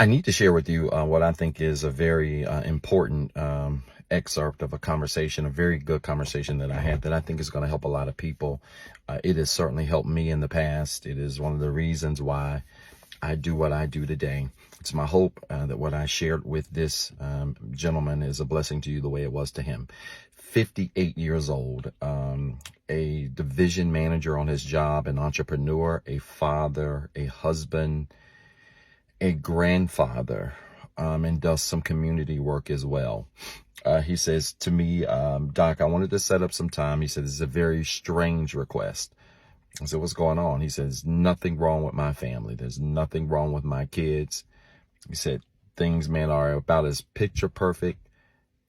I need to share with you what I think is a very important excerpt of a conversation, a very good conversation that I had that I think is going to help a lot of people. It has certainly helped me in the past. It is one of the reasons why I do what I do today. It's my hope that what I shared with this gentleman is a blessing to you the way it was to him. 58 years old, a division manager on his job, an entrepreneur, a father, a husband, a grandfather, and does some community work as well. He says to me, Doc, I wanted to set up some time. He said, this is a very strange request. I said, what's going on? He says, nothing wrong with my family. There's nothing wrong with my kids. He said, things, man, are about as picture perfect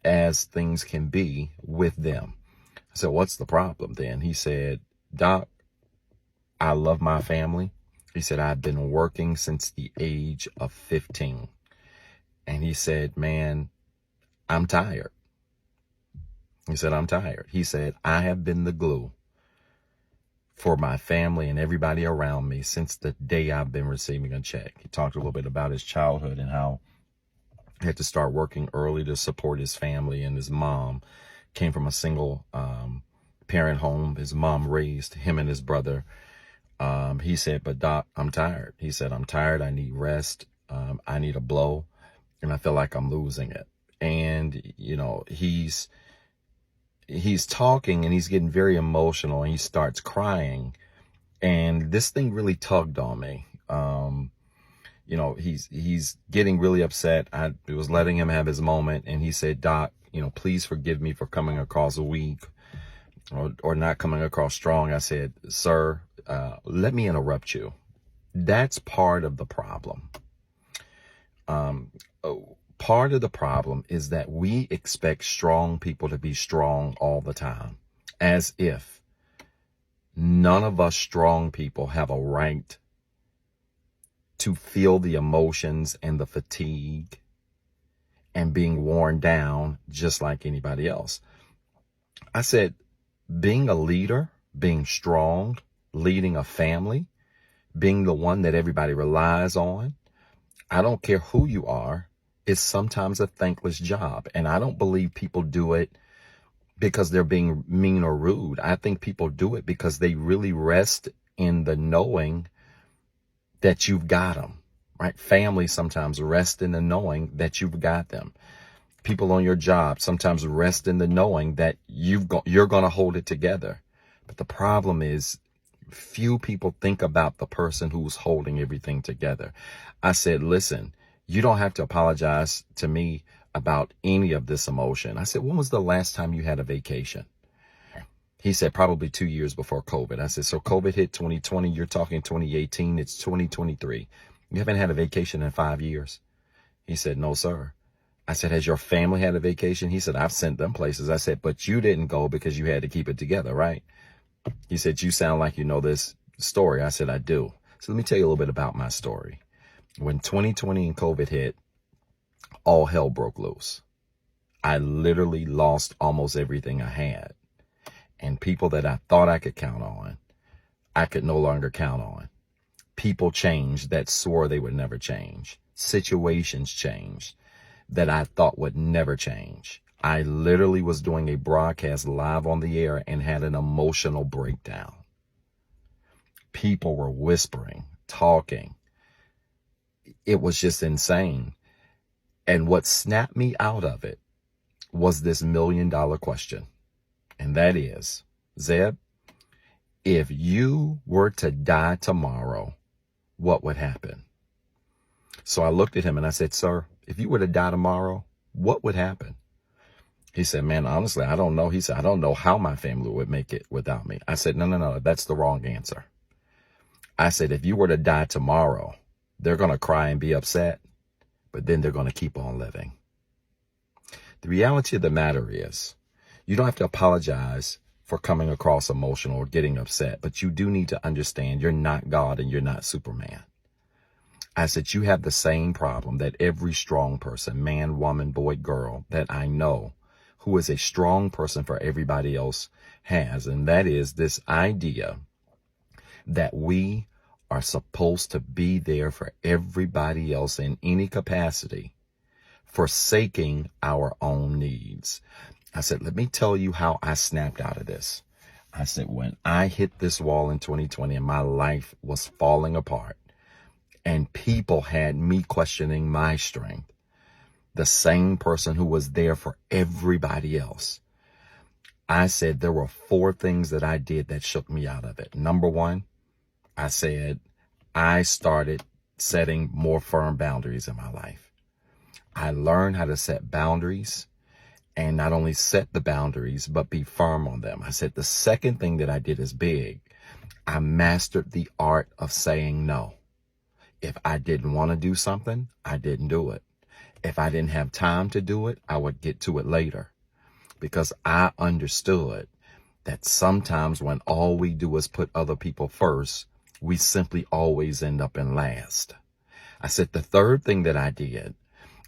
as things can be with them. I said, what's the problem then? He said, Doc, I love my family. He said, I've been working since the age of 15. And he said, man, I'm tired. He said, I'm tired. He said, I have been the glue for my family and everybody around me since the day I've been receiving a check. He talked a little bit about his childhood and how he had to start working early to support his family. And his mom came from a single parent home. His mom raised him and his brother. He said, but Doc, I'm tired. He said, I'm tired. I need rest. I need a blow. And I feel like I'm losing it. And, you know, he's talking and he's getting very emotional and he starts crying. And this thing really tugged on me. You know, he's getting really upset. I was letting him have his moment. And he said, Doc, you know, please forgive me for coming across weak or not coming across strong. I said, sir, let me interrupt you. That's part of the problem. Part of the problem is that we expect strong people to be strong all the time, as if none of us strong people have a right to feel the emotions and the fatigue and being worn down just like anybody else. I said, being a leader, being strong, leading a family, being the one that everybody relies on, I don't care who you are, is sometimes a thankless job. And I don't believe people do it because they're being mean or rude. I think people do it because they really rest in the knowing that you've got them, right? Families sometimes rest in the knowing that you've got them. People on your job sometimes rest in the knowing that you're going to hold it together. But the problem is few people think about the person who's holding everything together. I said, listen, you don't have to apologize to me about any of this emotion. I said, when was the last time you had a vacation? He said, probably 2 years before COVID. I said, so COVID hit 2020. You're talking 2018. It's 2023. You haven't had a vacation in 5 years. He said, no, sir. I said, has your family had a vacation? He said, I've sent them places. I said, but you didn't go because you had to keep it together, right? He said, you sound like you know this story. I said, I do. So let me tell you a little bit about my story. When 2020 and COVID hit, all hell broke loose. I literally lost almost everything I had. And people that I thought I could count on, I could no longer count on. People changed that swore they would never change. Situations changed that I thought would never change. I literally was doing a broadcast live on the air and had an emotional breakdown. People were whispering, talking. It was just insane. And what snapped me out of it was this $1 million question. And that is, Zeb, if you were to die tomorrow, what would happen? So I looked at him and I said, sir, if you were to die tomorrow, what would happen? He said, man, honestly, I don't know. He said, I don't know how my family would make it without me. I said, no, that's the wrong answer. I said, if you were to die tomorrow, they're going to cry and be upset, but then they're going to keep on living. The reality of the matter is, you don't have to apologize for coming across emotional or getting upset, but you do need to understand you're not God and you're not Superman. I said, you have the same problem that every strong person, man, woman, boy, girl, that I know, who is a strong person for everybody else has. And that is this idea that we are supposed to be there for everybody else in any capacity, forsaking our own needs. I said, let me tell you how I snapped out of this. I said, when I hit this wall in 2020 and my life was falling apart and people had me questioning my strength, the same person who was there for everybody else, I said there were 4 things that I did that shook me out of it. Number 1, I said I started setting more firm boundaries in my life. I learned how to set boundaries and not only set the boundaries, but be firm on them. I said the second thing that I did is big. I mastered the art of saying no. If I didn't want to do something, I didn't do it. If I didn't have time to do it, I would get to it later. Because I understood that sometimes when all we do is put other people first, we simply always end up in last. I said the third thing that I did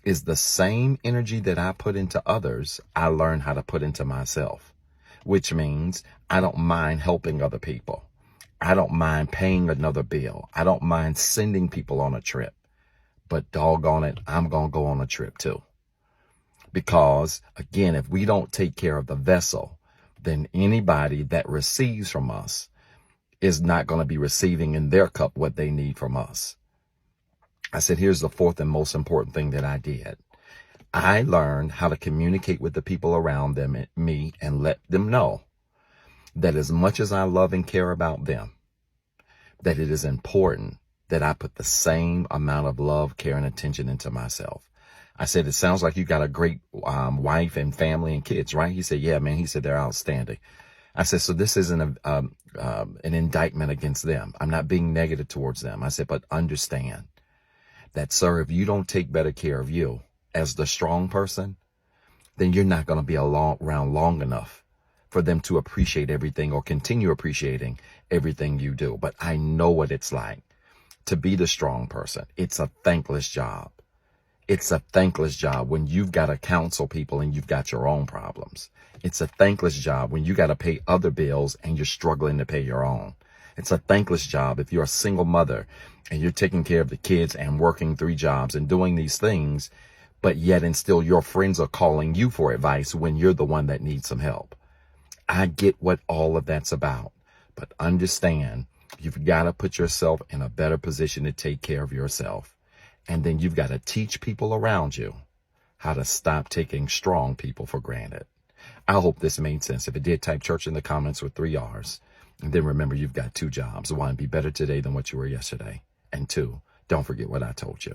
is the same energy that I put into others, I learned how to put into myself, which means I don't mind helping other people. I don't mind paying another bill. I don't mind sending people on a trip. But doggone it, I'm going to go on a trip too. Because, again, if we don't take care of the vessel, then anybody that receives from us is not going to be receiving in their cup what they need from us. I said, here's the 4th and most important thing that I did. I learned how to communicate with the people around me and let them know that as much as I love and care about them, that it is important that I put the same amount of love, care, and attention into myself. I said, it sounds like you got a great wife and family and kids, right? He said, yeah, man. He said, they're outstanding. I said, so this isn't an indictment against them. I'm not being negative towards them. I said, but understand that, sir, if you don't take better care of you as the strong person, then you're not going to be around long enough for them to appreciate everything or continue appreciating everything you do. But I know what it's like to be the strong person. It's a thankless job. It's a thankless job when you've got to counsel people and you've got your own problems. It's a thankless job when you got to pay other bills and you're struggling to pay your own. It's a thankless job if you're a single mother and you're taking care of the kids and working 3 jobs and doing these things, but yet and still your friends are calling you for advice when you're the one that needs some help. I get what all of that's about, but understand you've got to put yourself in a better position to take care of yourself. And then you've got to teach people around you how to stop taking strong people for granted. I hope this made sense. If it did, type church in the comments with 3 R's. And then remember, you've got 2 jobs. 1, be better today than what you were yesterday. And 2, don't forget what I told you.